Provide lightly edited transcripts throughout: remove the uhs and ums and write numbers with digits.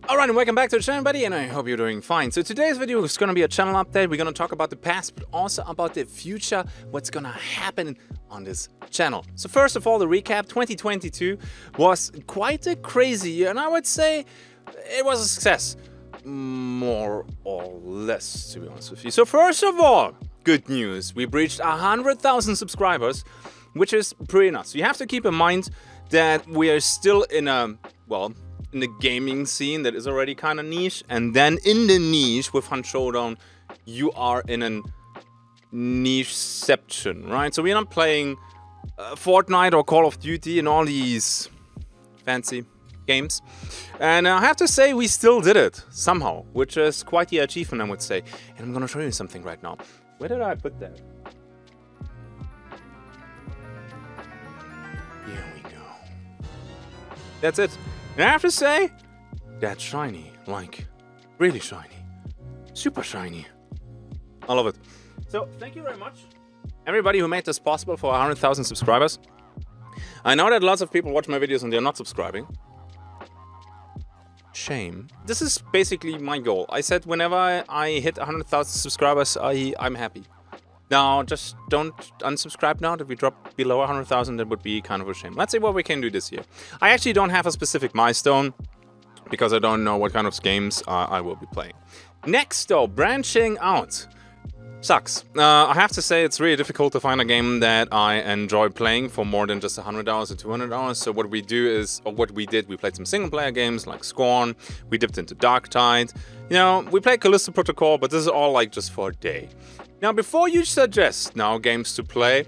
Alright, and welcome back to the channel, buddy, and I hope you're doing fine. So today's video is going to be a channel update. We're going to talk about the past, but also about the future, what's going to happen on this channel. So first of all, the recap, 2022 was quite a crazy year, and I would say it was a success. More or less, to be honest with you. So first of all, good news. We breached 100,000 subscribers, which is pretty nuts. You have to keep in mind that we are still in a, well, in the gaming scene that is already kind of niche, and then in the niche with Hunt Showdown you are in a nicheception, right? So we're not playing Fortnite or Call of Duty and all these fancy games, and I have to say we still did it somehow, which is quite the achievement, I would say. And I'm gonna show you something right now. Where did I put that? Here we go. That's it. And I have to say, that's shiny, like really shiny, super shiny. I love it. So thank you very much, everybody who made this possible for 100,000 subscribers. I know that lots of people watch my videos and they're not subscribing. Shame. This is basically my goal. I said whenever I hit 100,000 subscribers, I'm happy. Now, just don't unsubscribe now. If we drop below 100,000, that would be kind of a shame. Let's see what we can do this year. I actually don't have a specific milestone because I don't know what kind of games I will be playing. Next, though, branching out. Sucks. I have to say it's really difficult to find a game that I enjoy playing for more than just 100 hours or 200 hours. So what we do is, or what we did, we played some single-player games like Scorn. We dipped into Darktide. You know, we played Callisto Protocol, but this is all like just for a day. Now, before you suggest now games to play,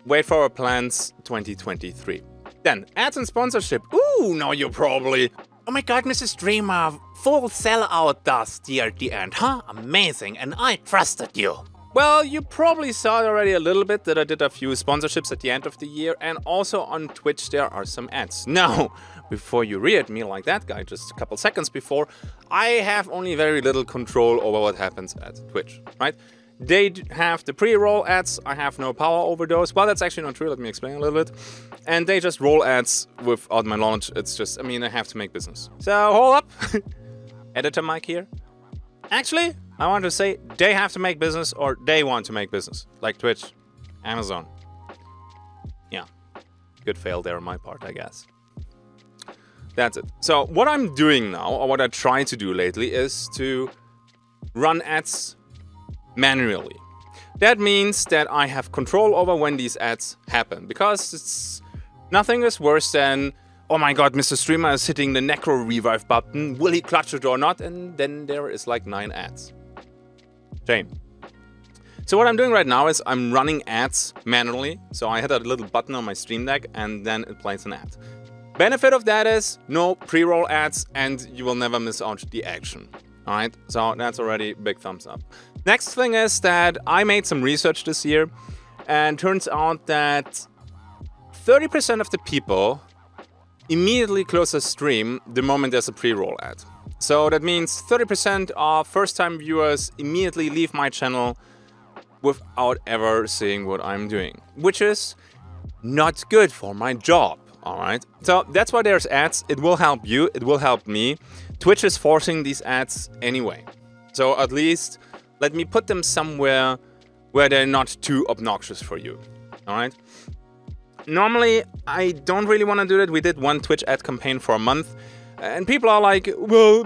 wait for our plans 2023. Then, ads and sponsorship. Ooh, now you're probably... Oh my god, Mr. Streamer, full sellout dusty at the end, huh? Amazing, and I trusted you. Well, you probably saw it already a little bit that I did a few sponsorships at the end of the year, and also on Twitch there are some ads. Now, before you read me like that guy just a couple seconds before, I have only very little control over what happens at Twitch, right? They have the pre-roll ads, I have no power over those. Well, that's actually not true, let me explain a little bit. And they just roll ads without my knowledge. It's just, I mean, I have to make business. So, hold up. Editor mic here. Actually, I want to say they have to make business or they want to make business. Like Twitch, Amazon. Yeah, good fail there on my part, I guess. That's it. So, what I'm doing now, or what I try to do lately, is to run ads manually. That means that I have control over when these ads happen, because it's nothing is worse than, oh my god, Mr. Streamer is hitting the Necro Revive button, will he clutch it or not? And then there is like 9 ads. Shame. So what I'm doing right now is I'm running ads manually. So I hit a little button on my Stream Deck and then it plays an ad. Benefit of that is no pre-roll ads and you will never miss out the action. Alright, so that's already big thumbs up. Next thing is that I made some research this year, and turns out that 30% of the people immediately close a stream the moment there's a pre-roll ad. So that means 30% of first-time viewers immediately leave my channel without ever seeing what I'm doing, which is not good for my job. Alright, so that's why there's ads. It will help you, it will help me. Twitch is forcing these ads anyway. So at least let me put them somewhere where they're not too obnoxious for you. Alright? Normally, I don't really want to do that. We did one Twitch ad campaign for a month. And people are like, well,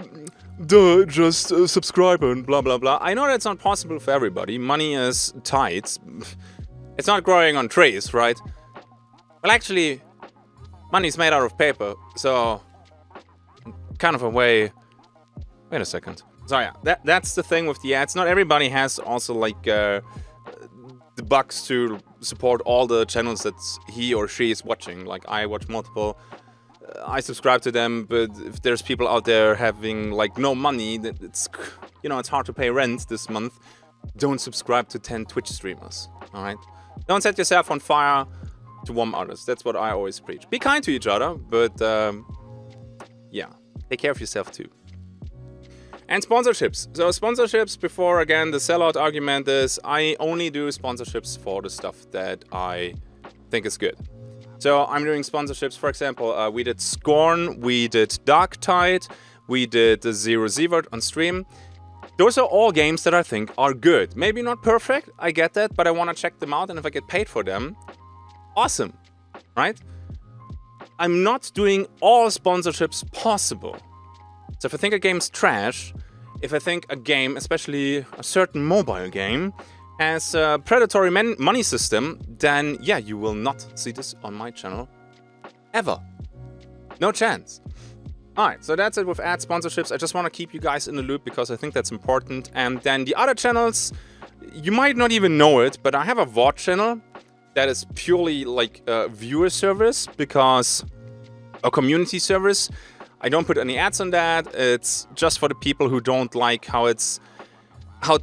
duh, just subscribe and blah blah blah. I know that's not possible for everybody. Money is tight. It's not growing on trees, right? Well, actually, money's made out of paper, so kind of a way. Wait a second. So yeah, that's the thing with the ads. Not everybody has also like the bucks to support all the channels that he or she is watching. Like I watch multiple, I subscribe to them, but if there's people out there having like no money, that it's, you know, it's hard to pay rent this month. Don't subscribe to 10 Twitch streamers. All right, don't set yourself on fire to warm others. That's what I always preach. Be kind to each other, but yeah, take care of yourself too. And sponsorships. So sponsorships, before again, the sellout argument is I only do sponsorships for the stuff that I think is good. So I'm doing sponsorships, for example, we did Scorn, we did Darktide, We did Zero Zevert on stream. Those are all games that I think are good. Maybe not perfect, I get that, but I want to check them out, and if I get paid for them, awesome, right? I'm not doing all sponsorships possible. So if I think a game's trash, if I think a game, especially a certain mobile game, has a predatory money system, then yeah, you will not see this on my channel ever. No chance. Alright, so that's it with ad sponsorships. I just want to keep you guys in the loop because I think that's important. And then the other channels, you might not even know it, but I have a VOD channel that is purely like a viewer service, because a community service. I don't put any ads on that. It's just for the people who don't like how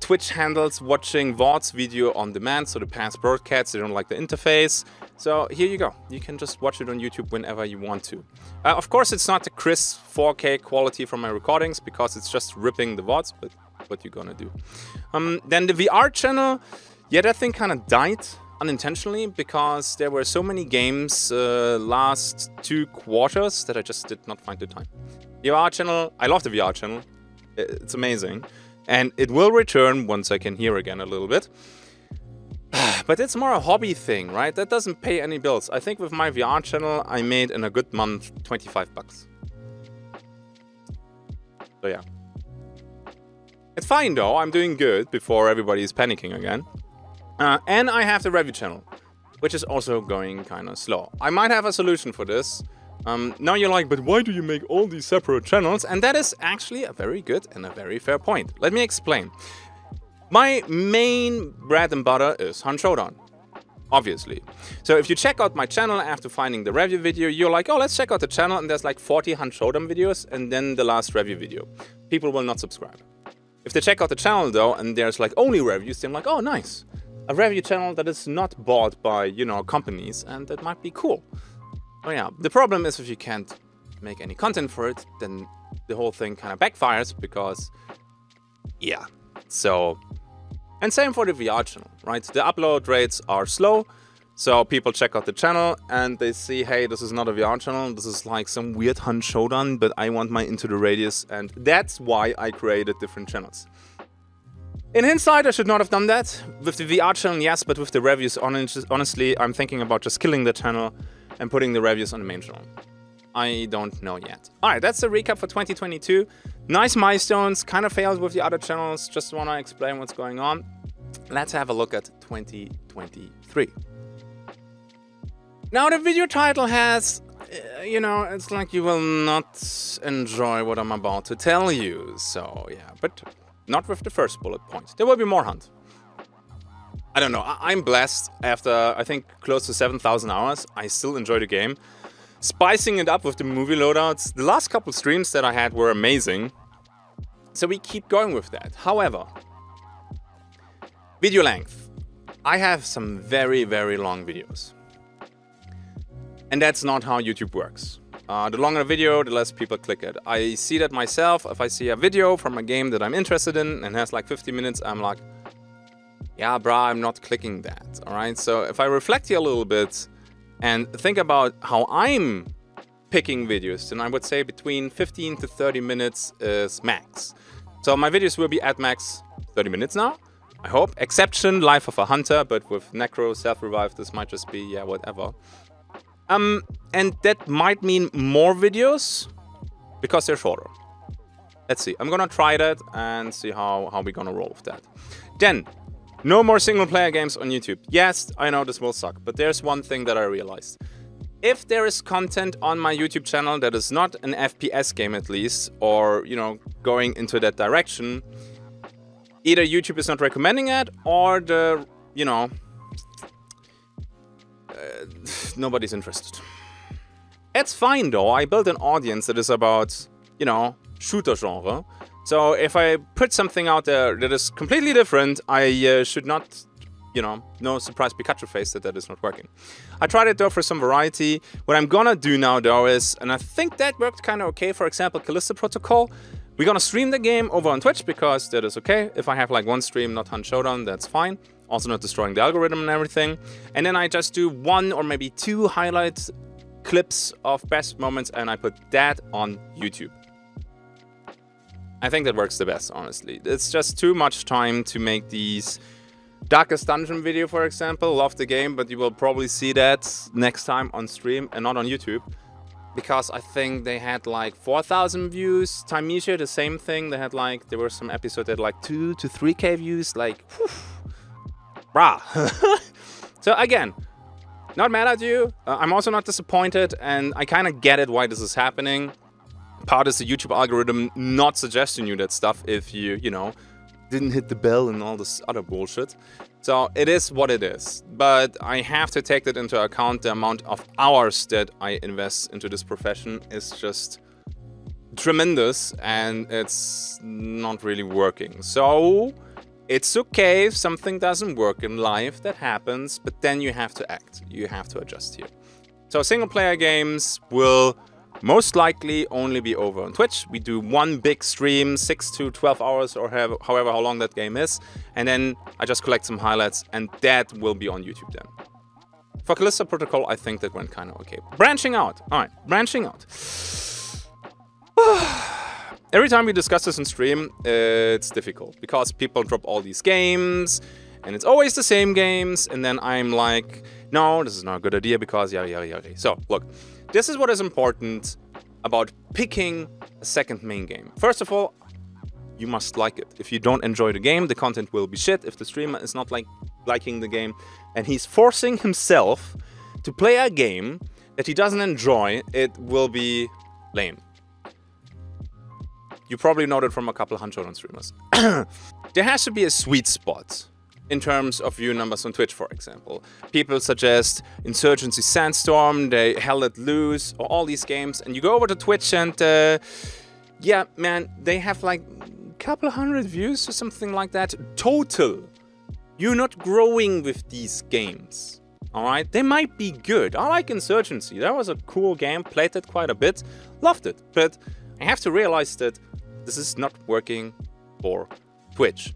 Twitch handles watching VODs, video on demand, so the past broadcasts, they don't like the interface. So here you go. You can just watch it on YouTube whenever you want to. Of course, it's not the crisp 4K quality from my recordings, because it's just ripping the VODs, but what you gonna do? Then the VR channel, yeah, that thing kind of died unintentionally, because there were so many games last 2 quarters that I just did not find the time. The VR channel, I love the VR channel. It's amazing. And it will return once I can hear again a little bit. But it's more a hobby thing, right? That doesn't pay any bills. I think with my VR channel, I made in a good month 25 bucks. So yeah. It's fine though, I'm doing good before everybody's panicking again. And I have the review channel, which is also going kind of slow. I might have a solution for this. Now you're like, but why do you make all these separate channels? And that is actually a very good and a very fair point. Let me explain. My main bread and butter is Hunt Showdown, obviously. So if you check out my channel after finding the review video, you're like, oh, let's check out the channel, and there's like 40 Hunt Showdown videos, and then the last review video. People will not subscribe. If they check out the channel though, and there's like only reviews, they're like, oh, nice. A review channel that is not bought by, you know, companies, and that might be cool. Oh yeah, the problem is if you can't make any content for it, then the whole thing kind of backfires, because, yeah, so... And same for the VR channel, right? The upload rates are slow, so people check out the channel and they see, hey, this is not a VR channel, this is like some weird Hunt Showdown, but I want my Into the Radius, and that's why I created different channels. In hindsight, I should not have done that. With the VR channel, yes, but with the reviews, honestly, I'm thinking about just killing the channel and putting the reviews on the main channel. I don't know yet. Alright, that's the recap for 2022. Nice milestones, kind of failed with the other channels, just want to explain what's going on. Let's have a look at 2023. Now the video title has, you know, it's like you will not enjoy what I'm about to tell you. So yeah, but not with the first bullet point. There will be more Hunt. I don't know, I'm blessed. After, I think, close to 7,000 hours, I still enjoy the game. Spicing it up with the movie loadouts. The last couple streams that I had were amazing. So we keep going with that. However, video length. I have some very, very long videos. And that's not how YouTube works. The longer the video, the less people click it. I see that myself. If I see a video from a game that I'm interested in and has like 50 minutes, I'm like, yeah, brah, I'm not clicking that, all right? So if I reflect here a little bit and think about how I'm picking videos, then I would say between 15 to 30 minutes is max. So my videos will be at max 30 minutes now, I hope. Exception, Life of a Hunter, but with Necro, Self-Revive, this might just be, yeah, whatever. And that might mean more videos because they're shorter. Let's see. I'm gonna try that and see how we're gonna roll with that. Then, no more single-player games on YouTube. Yes, I know this will suck, but there's one thing that I realized. If there is content on my YouTube channel that is not an FPS game at least, or, you know, going into that direction, either YouTube is not recommending it, or the, you know, nobody's interested. It's fine though, I built an audience that is about, you know, shooter genre. So if I put something out there that is completely different, I should not, you know, no surprise Pikachu face that is not working. I tried it though for some variety. What I'm gonna do now though is, and I think that worked kind of okay, for example, Callisto Protocol. We're gonna stream the game over on Twitch because that is okay. If I have like one stream, not Hunt Showdown, that's fine. Also not destroying the algorithm and everything. And then I just do 1 or maybe 2 highlight clips of best moments and I put that on YouTube. I think that works the best, honestly. It's just too much time to make these Darkest Dungeon video, for example. Love the game, but you will probably see that next time on stream and not on YouTube. Because I think they had like 4,000 views. Time Misha, the same thing. They had like, there were some episodes that had like 2 to 3K views. Like, whew, brah. So again, not mad at you. I'm also not disappointed. And I kind of get it why this is happening. Part is the YouTube algorithm not suggesting you that stuff if you know, didn't hit the bell and all this other bullshit. So it is what it is. But I have to take that into account. The amount of hours that I invest into this profession is just tremendous, and it's not really working. So it's okay if something doesn't work in life. That happens, but then you have to act. You have to adjust here. So single player games will most likely only be over on Twitch. We do one big stream, 6 to 12 hours or however how long that game is. And then I just collect some highlights, and that will be on YouTube then. For Callisto Protocol, I think that went kind of okay. Branching out. All right, branching out. Every time we discuss this in stream, it's difficult because people drop all these games and it's always the same games. And then I'm like, no, this is not a good idea because yada, yada, yada. So look, this is what is important about picking a second main game. First of all, you must like it. If you don't enjoy the game, the content will be shit. If the streamer is not liking the game and he's forcing himself to play a game that he doesn't enjoy, it will be lame. You probably know that from a couple of Handshodan streamers. There has to be a sweet spot in terms of view numbers on Twitch, for example. People suggest Insurgency Sandstorm, they Hell Let Loose, or all these games. And you go over to Twitch and, yeah, man, they have like a couple of hundred views or something like that. Total. You're not growing with these games, all right? They might be good. I like Insurgency. That was a cool game, played it quite a bit, loved it. But I have to realize that this is not working for Twitch.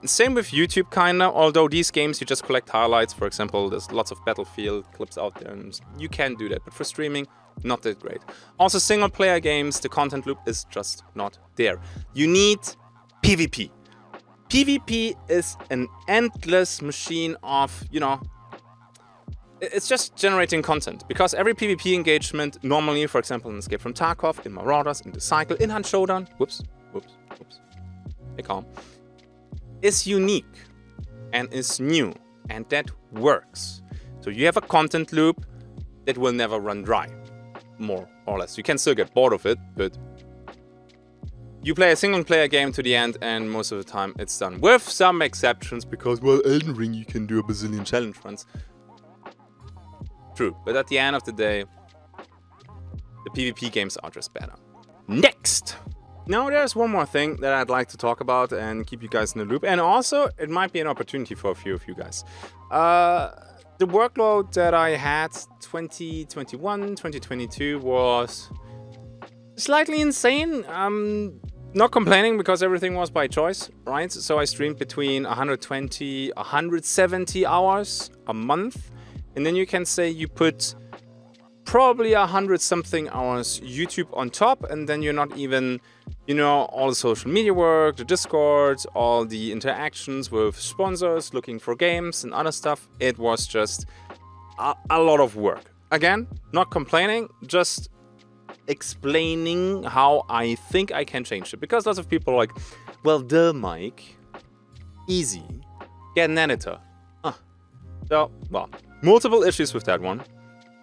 Same with YouTube, kinda, although these games you just collect highlights. For example, there's lots of Battlefield clips out there and you can do that, but for streaming, not that great. Also, single player games, the content loop is just not there. You need PvP. PvP is an endless machine of, you know, it's just generating content, because every PvP engagement, normally, for example, in Escape from Tarkov, in Marauders, in The Cycle, in Handshodan, whoops, hey, calm, is unique and is new, and that works. So you have a content loop that will never run dry, more or less. You can still get bored of it, but you play a single player game to the end, and most of the time it's done. With some exceptions, because, well, Elden Ring, you can do a bazillion challenge runs. True, but at the end of the day, the PvP games are just better. Next! Now there's one more thing that I'd like to talk about and keep you guys in the loop. And also, it might be an opportunity for a few of you guys. The workload that I had 2021, 2022 was slightly insane. Not complaining, because everything was by choice, right? So I streamed between 120, 170 hours a month. And then you can say you put probably 100 something hours YouTube on top, and then you're not even, you know, all the social media work, the Discord, all the interactions with sponsors, looking for games and other stuff. It was just a lot of work. Again, not complaining, just explaining how I think I can change it. Because lots of people are like, well, duh, Mike, easy, get an editor. So, well, multiple issues with that one.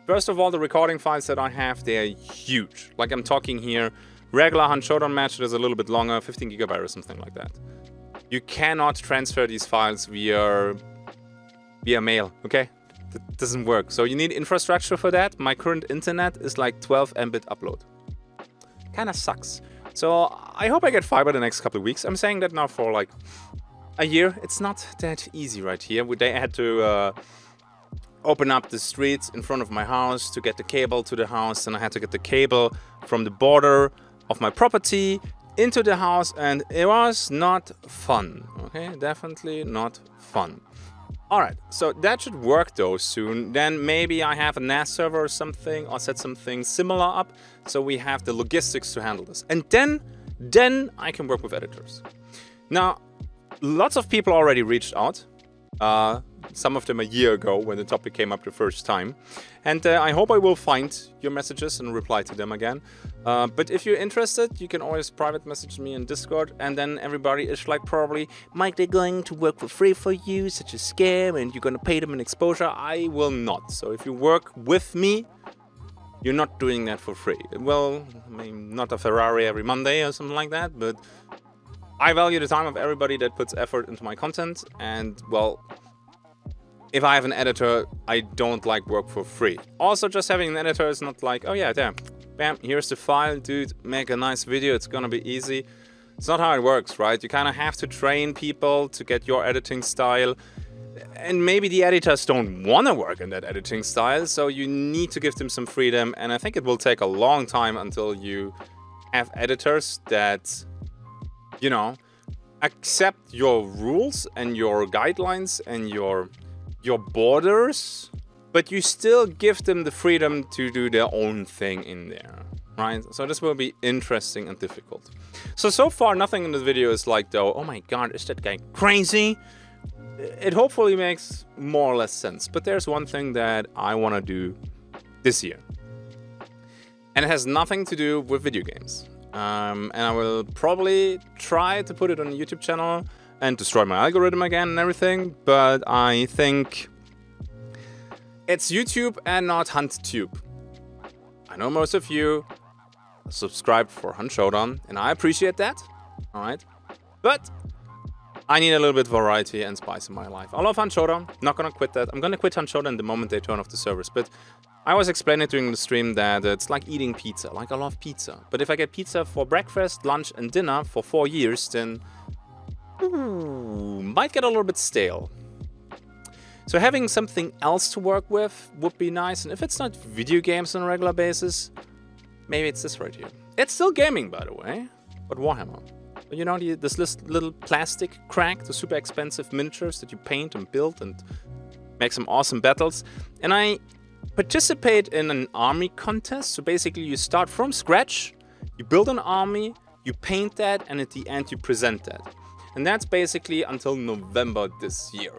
First of all, the recording files that I have, they are huge. Like, I'm talking here, regular Handshodan match that is a little bit longer, 15 gigabyte or something like that. You cannot transfer these files via mail, okay? That doesn't work. So you need infrastructure for that. My current internet is like 12 Mbit upload. Kinda sucks. So I hope I get fiber the next couple of weeks. I'm saying that now for like a year. It's not that easy right here. They had to open up the streets in front of my house to get the cable to the house, and I had to get the cable from the border of my property into the house, and it was not fun. Okay, definitely not fun. Alright, so that should work though soon. Then maybe I have a NAS server or something, or set something similar up, so we have the logistics to handle this. And then then I can work with editors. Now, lots of people already reached out. Some of them a year ago when the topic came up the first time. And I hope I will find your messages and reply to them again. But if you're interested, you can always private message me in Discord. And then everybody is like, probably, Mike, they're going to work for free for you, such a scam, and you're going to pay them an exposure. I will not. So if you work with me, you're not doing that for free. Well, I mean, not a Ferrari every Monday or something like that, but I value the time of everybody that puts effort into my content. And, well, if I have an editor, I don't like work for free. Also, just having an editor is not like, oh yeah, there, bam, here's the file, dude, make a nice video, it's gonna be easy. It's not how it works, right? You kind of have to train people to get your editing style. And maybe the editors don't want to work in that editing style, so you need to give them some freedom. And I think it will take a long time until you have editors that, you know, accept your rules and your guidelines and your borders, but you still give them the freedom to do their own thing in there, right? So this will be interesting and difficult. So far, nothing in this video is like, though, oh my god, is that guy crazy? It hopefully makes more or less sense. But there's one thing that I want to do this year. And it has nothing to do with video games. And I will probably try to put it on the YouTube channel and destroy my algorithm again and everything, but I think it's YouTube and not HuntTube. I know most of you subscribed for Hunt Showdown, and I appreciate that, alright? But I need a little bit of variety and spice in my life. I love Hunt Showdown, not gonna quit that. I'm gonna quit Hunt Showdown the moment they turn off the servers, but I was explaining during the stream that it's like eating pizza. Like, I love pizza, but if I get pizza for breakfast, lunch, and dinner for 4 years, then might get a little bit stale. So having something else to work with would be nice. And if it's not video games on a regular basis, maybe it's this right here. It's still gaming, by the way, but Warhammer. You know, this little plastic crack, the super expensive miniatures that you paint and build and make some awesome battles. And I participate in an army contest. So basically you start from scratch, you build an army, you paint that, and at the end you present that. And that's basically until November this year.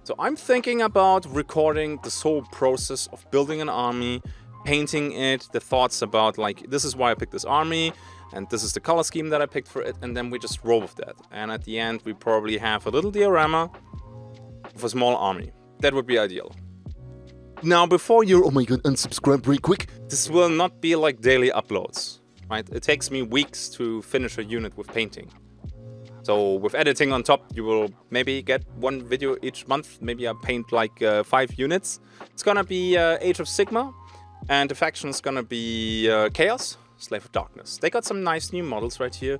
So I'm thinking about recording this whole process of building an army, painting it, the thoughts about, like, this is why I picked this army, and this is the color scheme that I picked for it, and then we just roll with that. And at the end, we probably have a little diorama of a small army. That would be ideal. Now, before you're, oh my god, unsubscribe real quick, this will not be like daily uploads, right? It takes me weeks to finish a unit with painting. So with editing on top, you will maybe get one video each month. Maybe I paint like 5 units. It's gonna be Age of Sigmar, and the faction is gonna be Chaos, Slave of Darkness. They got some nice new models right here.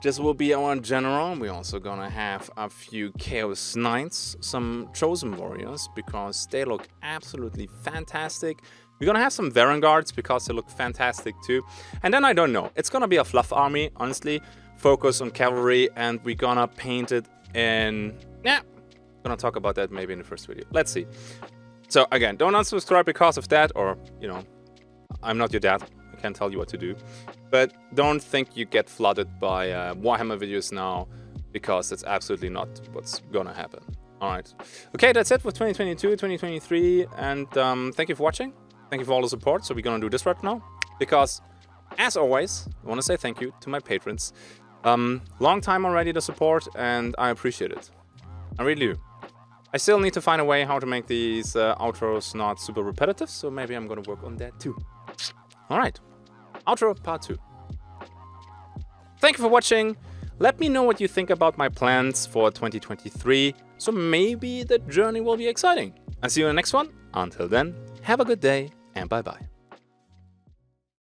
This will be our general. We're also gonna have a few Chaos Knights, some Chosen Warriors, because they look absolutely fantastic. We're gonna have some Varanguards because they look fantastic too. And then I don't know. It's gonna be a fluff army, honestly. Focus on cavalry, and we're gonna paint it in... Yeah, gonna talk about that maybe in the first video. Let's see. So again, don't unsubscribe because of that, or, you know, I'm not your dad. I can't tell you what to do. But don't think you get flooded by Warhammer videos now, because that's absolutely not what's gonna happen. Alright. Okay, that's it for 2022, 2023, and thank you for watching. Thank you for all the support. So we're gonna do this right now, because, as always, I want to say thank you to my patrons. Long time already the support, and I appreciate it. I really do. I still need to find a way how to make these outros not super repetitive, so maybe I'm gonna work on that too. Alright, outro part 2. Thank you for watching. Let me know what you think about my plans for 2023, so maybe the journey will be exciting. I'll see you in the next one. Until then, have a good day, and bye-bye.